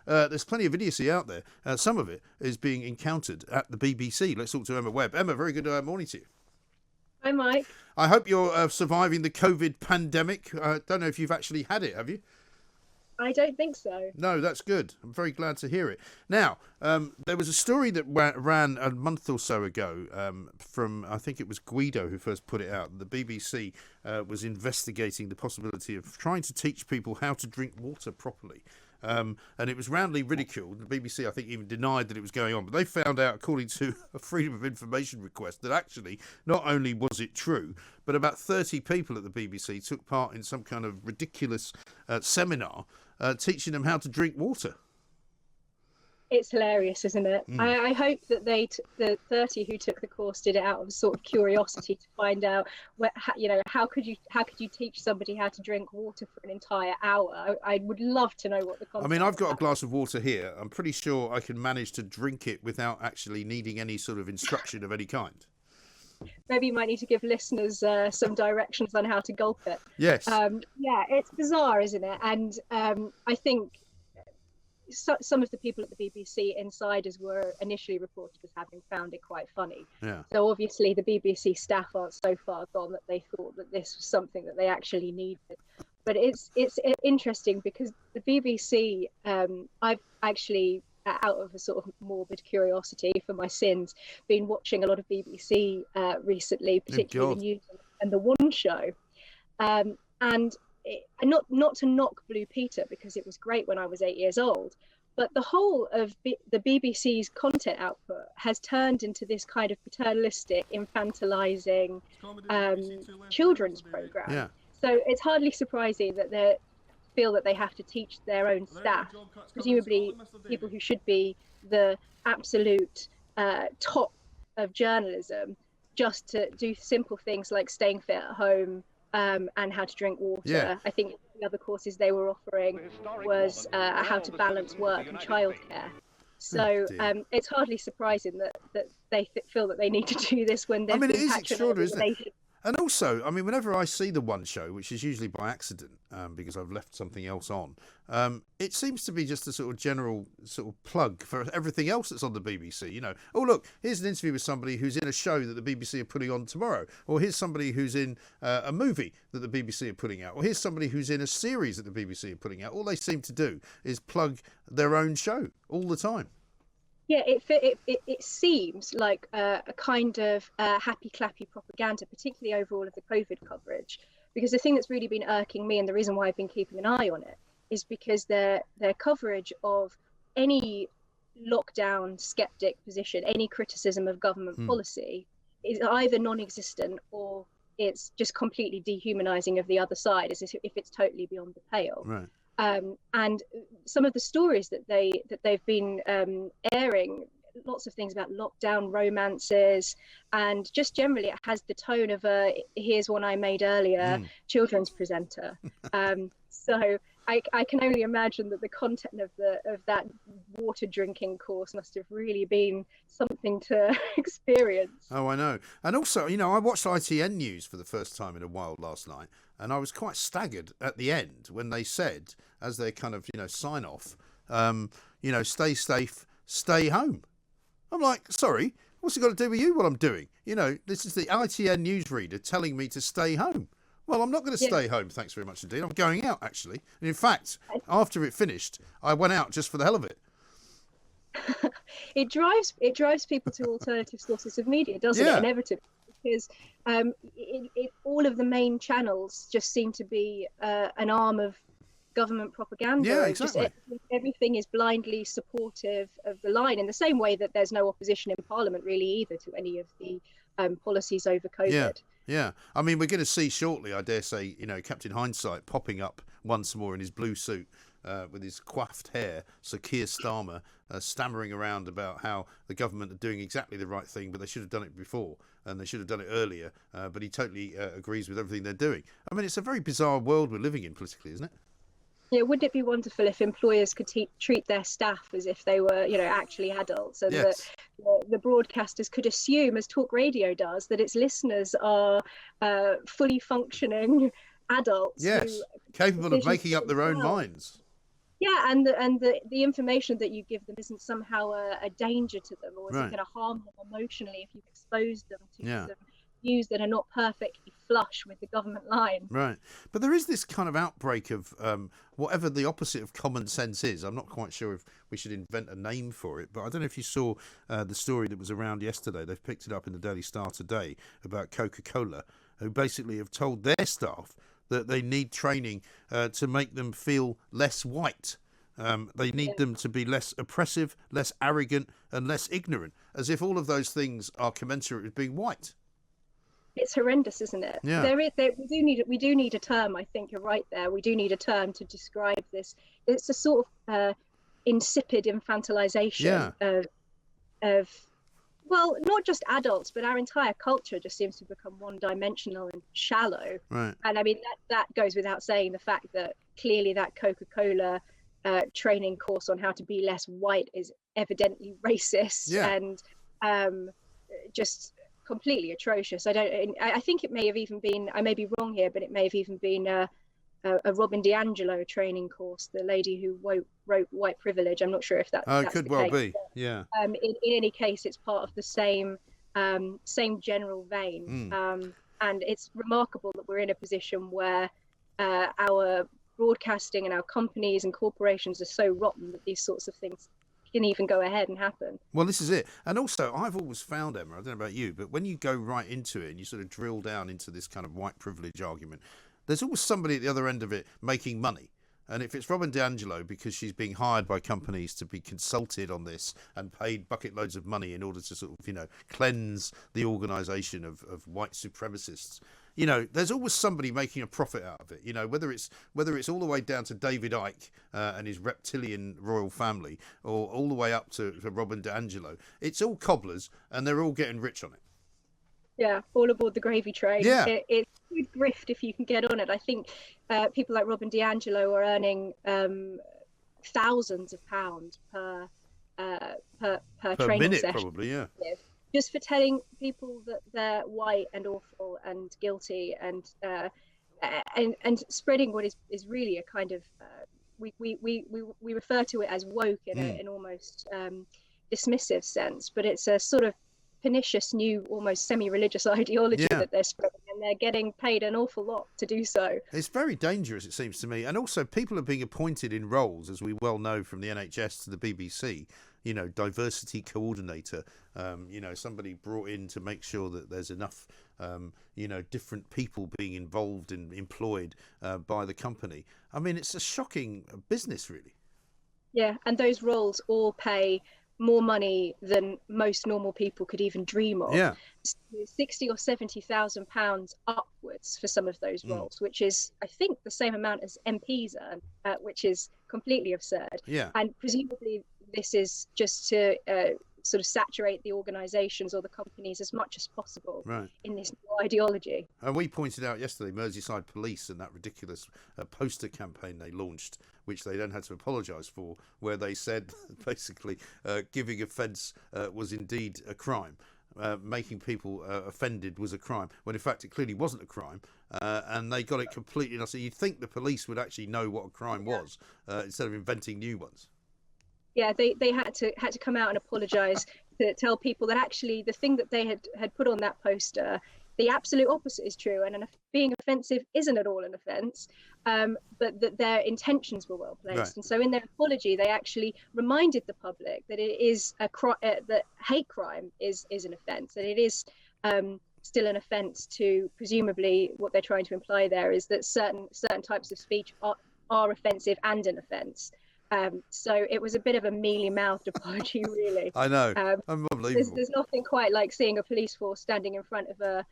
There's plenty of idiocy out there. Some of it is being encountered at the BBC. Let's talk to Emma Webb. Emma, very good morning to you. Hi, Mike. I hope you're surviving the COVID pandemic. I don't know if you've actually had it, have you? I don't think so. No, that's good. I'm very glad to hear it. Now, there was a story that ran a month or so ago from, I think it was Guido who first put it out. The BBC was investigating the possibility of trying to teach people how to drink water properly. And it was roundly ridiculed. The BBC, I think, even denied that it was going on. But they found out, according to a Freedom of Information request, that actually not only was it true, but about 30 people at the BBC took part in some kind of ridiculous seminar teaching them how to drink water. It's hilarious, isn't it? I hope that the 30 who took the course did it out of sort of curiosity to find out, how could you teach somebody how to drink water for an entire hour? I would love to know what the concept. I mean, I've got a glass of water here. I'm pretty sure I can manage to drink it without actually needing any sort of instruction of any kind. Maybe you might need to give listeners some directions on how to gulp it. Yes. Yeah, it's bizarre, isn't it? And I think some of the people at the BBC insiders were initially reported as having found it quite funny. Yeah. So obviously the BBC staff aren't so far gone that they thought that this was something that they actually needed. But it's interesting because the BBC, I've actually, out of a sort of morbid curiosity for my sins, been watching a lot of BBC recently, particularly the news and the One Show. Not to knock Blue Peter, because it was great when I was 8 years old, but the whole of the BBC's content output has turned into this kind of paternalistic, infantilizing children's program. Yeah. So it's hardly surprising that they feel that they have to teach their own staff, presumably people who should be the absolute top of journalism, just to do simple things like staying fit at home and how to drink water. Yeah. I think the other courses they were offering was how to balance work and childcare. So it's hardly surprising that they feel that they need to do this when they're. I mean, it is extraordinary, isn't it? And also, I mean, whenever I see the One Show, which is usually by accident, because I've left something else on, it seems to be just a sort of general sort of plug for everything else that's on the BBC. You know, oh, look, here's an interview with somebody who's in a show that the BBC are putting on tomorrow. Or here's somebody who's in a movie that the BBC are putting out. Or here's somebody who's in a series that the BBC are putting out. All they seem to do is plug their own show all the time. Yeah, it seems like a kind of happy clappy propaganda, particularly over all of the COVID coverage. Because the thing that's really been irking me, and the reason why I've been keeping an eye on it, is because their coverage of any lockdown skeptic position, any criticism of government policy, is either non-existent or it's just completely dehumanizing of the other side, as if it's totally beyond the pale. Right. And some of the stories that they've been airing, lots of things about lockdown romances, and just generally it has the tone of a here's one I made earlier children's presenter. So I can only imagine that the content of that water drinking course must have really been something to experience. Oh, I know. And also, you know, I watched ITN News for the first time in a while last night, and I was quite staggered at the end when they said, as their kind of, sign off, stay safe, stay home. I'm like, sorry, what's it got to do with you, what I'm doing? This is the ITN newsreader telling me to stay home. Well, I'm not going to stay home, thanks very much indeed. I'm going out, actually. And in fact, after it finished, I went out just for the hell of it. It drives people to alternative sources of media, doesn't it, inevitably? Because all of the main channels just seem to be an arm of government propaganda. Yeah, exactly. Just everything is blindly supportive of the line, in the same way that there's no opposition in Parliament really either to any of the policies over COVID. Yeah. I mean, we're going to see shortly, I dare say, Captain Hindsight popping up once more in his blue suit with his coiffed hair. So Keir Starmer stammering around about how the government are doing exactly the right thing, but they should have done it before and they should have done it earlier. But he totally agrees with everything they're doing. I mean, it's a very bizarre world we're living in politically, isn't it? Yeah, wouldn't it be wonderful if employers could treat their staff as if they were, actually adults, and that the broadcasters could assume, as talkRADIO does, that its listeners are fully functioning adults. Yes, capable of making up their own minds. Yeah, and the information that you give them isn't somehow a danger to them, or isn't Right. going to harm them emotionally if you've exposed them to Yeah. some views that are not perfectly flush with the government line. Right. But there is this kind of outbreak of whatever the opposite of common sense is. I'm not quite sure if we should invent a name for it, but I don't know if you saw the story that was around yesterday. They've picked it up in the Daily Star today about CocaCola, who basically have told their staff that they need training to make them feel less white. They need them to be less oppressive, less arrogant, and less ignorant, as if all of those things are commensurate with being white. It's horrendous, isn't it? Yeah. We do need a term. I think you're right there. We do need a term to describe this. It's a sort of insipid infantilization of well, not just adults, but our entire culture just seems to become one-dimensional and shallow. Right. And I mean, that goes without saying, the fact that clearly that Coca-Cola training course on how to be less white is evidently racist and just completely atrocious. I think it may have even been, I may be wrong here, but it may have even been a Robin DiAngelo training course, the lady who wrote White Privilege. I'm not sure if that's it could well case, be, yeah. In any case, it's part of the same general vein. And it's remarkable that we're in a position where our broadcasting and our companies and corporations are so rotten that these sorts of things can even go ahead and happen. Well, this is it. And also, I've always found, Emma, I don't know about you, but when you go right into it and you sort of drill down into this kind of white privilege argument, there's always somebody at the other end of it making money. And if it's Robin DiAngelo, because she's being hired by companies to be consulted on this and paid bucket loads of money in order to sort of, cleanse the organisation of white supremacists, there's always somebody making a profit out of it. Whether it's all the way down to David Icke and his reptilian royal family, or all the way up to Robin DiAngelo, it's all cobblers, and they're all getting rich on it. Yeah, all aboard the gravy train. Yeah. It's good grift if you can get on it. I think people like Robin DiAngelo are earning thousands of pounds per training minute, session. Probably, yeah. Just for telling people that they're white and awful and guilty and spreading what is really a kind of we refer to it as woke in an almost dismissive sense, but it's a sort of pernicious new almost semi-religious ideology that they're spreading, and they're getting paid an awful lot to do so. It's very dangerous, it seems to me. And also people are being appointed in roles, as we well know, from the NHS to the BBC, diversity coordinator, somebody brought in to make sure that there's enough different people being involved and employed by the company. I mean, it's a shocking business, really. Yeah, and those roles all pay more money than most normal people could even dream of. Yeah. 60 or 70,000 pounds upwards for some of those roles, which is, I think, the same amount as MPs earn, which is completely absurd. Yeah. And presumably this is just to sort of saturate the organisations or the companies as much as possible in this new ideology. And we pointed out yesterday Merseyside Police and that ridiculous poster campaign they launched, which they then had to apologise for, where they said basically giving offence was indeed a crime. Making people offended was a crime, when in fact it clearly wasn't a crime, and they got it completely. So you'd think the police would actually know what a crime was instead of inventing new ones. Yeah, they had to come out and apologise, to tell people that actually the thing that they had put on that poster, the absolute opposite is true, and being offensive isn't at all an offence, but that their intentions were well placed. Right. And so in their apology, they actually reminded the public that it is that hate crime is an offence, and it is still an offence to, presumably what they're trying to imply there is that certain types of speech are offensive and an offence. So it was a bit of a mealy-mouthed apology, really. I know. Unbelievable. There's nothing quite like seeing a police force standing in front of a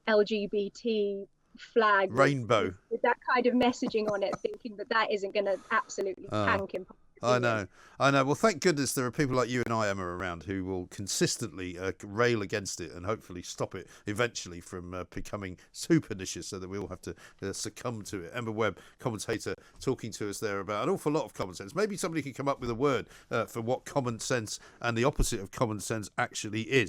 LGBT flag rainbow with that kind of messaging on it, thinking that isn't going to absolutely tank in public opinion. I know. Well, thank goodness there are people like you and I, Emma, around who will consistently rail against it and hopefully stop it eventually from becoming so pernicious, so that we all have to succumb to it. Emma Webb, commentator, talking to us there about an awful lot of common sense. Maybe somebody could come up with a word for what common sense and the opposite of common sense actually is.